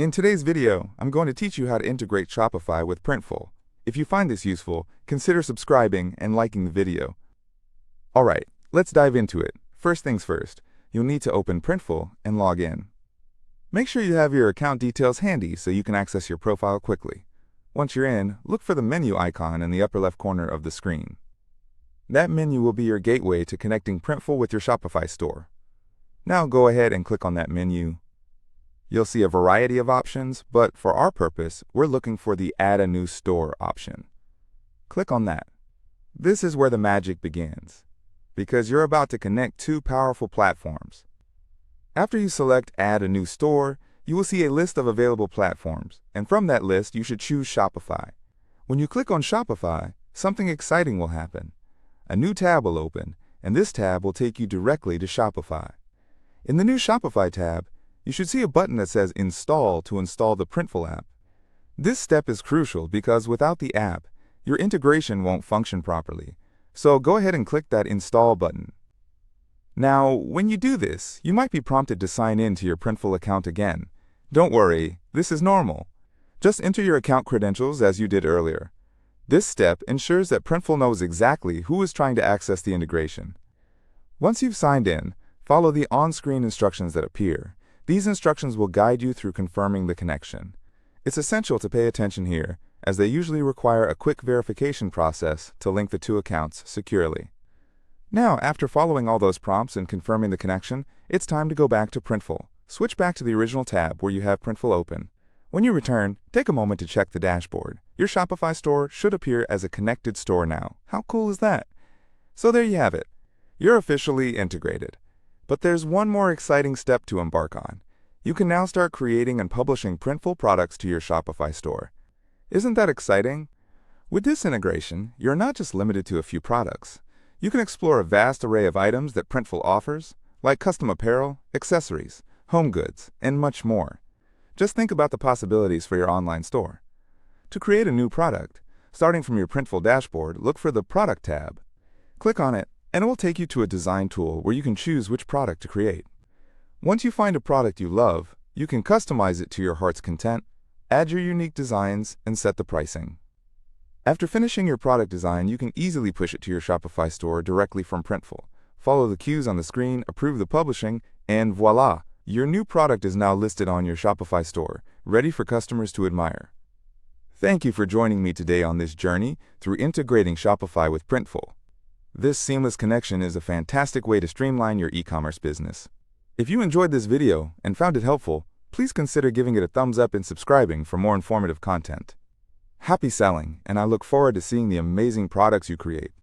In today's video, I'm going to teach you how to integrate Shopify with Printful. If you find this useful, consider subscribing and liking the video. Alright, let's dive into it. First things first, you'll need to open Printful and log in. Make sure you have your account details handy so you can access your profile quickly. Once you're in, look for the menu icon in the upper left corner of the screen. That menu will be your gateway to connecting Printful with your Shopify store. Now go ahead and click on that menu. You'll see a variety of options, but for our purpose, we're looking for the Add a New Store option. Click on that. This is where the magic begins, because you're about to connect two powerful platforms. After you select Add a New Store, you will see a list of available platforms, and from that list, you should choose Shopify. When you click on Shopify, something exciting will happen. A new tab will open, and this tab will take you directly to Shopify. In the new Shopify tab, you should see a button that says Install to install the Printful app. This step is crucial because without the app, your integration won't function properly. So go ahead and click that Install button. Now, when you do this, you might be prompted to sign in to your Printful account again. Don't worry, this is normal. Just enter your account credentials as you did earlier. This step ensures that Printful knows exactly who is trying to access the integration. Once you've signed in, follow the on-screen instructions that appear. These instructions will guide you through confirming the connection. It's essential to pay attention here, as they usually require a quick verification process to link the two accounts securely. Now, after following all those prompts and confirming the connection, it's time to go back to Printful. Switch back to the original tab where you have Printful open. When you return, take a moment to check the dashboard. Your Shopify store should appear as a connected store now. How cool is that? So there you have it. You're officially integrated. But there's one more exciting step to embark on. You can now start creating and publishing Printful products to your Shopify store. Isn't that exciting? With this integration, you're not just limited to a few products. You can explore a vast array of items that Printful offers, like custom apparel, accessories, home goods, and much more. Just think about the possibilities for your online store. To create a new product, starting from your Printful dashboard, look for the Product tab. Click on it, and it will take you to a design tool where you can choose which product to create. Once you find a product you love, you can customize it to your heart's content, add your unique designs, and set the pricing. After finishing your product design, you can easily push it to your Shopify store directly from Printful. Follow the cues on the screen, approve the publishing, and voila! Your new product is now listed on your Shopify store, ready for customers to admire. Thank you for joining me today on this journey through integrating Shopify with Printful. This seamless connection is a fantastic way to streamline your e-commerce business. If you enjoyed this video and found it helpful, please consider giving it a thumbs up and subscribing for more informative content. Happy selling, and I look forward to seeing the amazing products you create.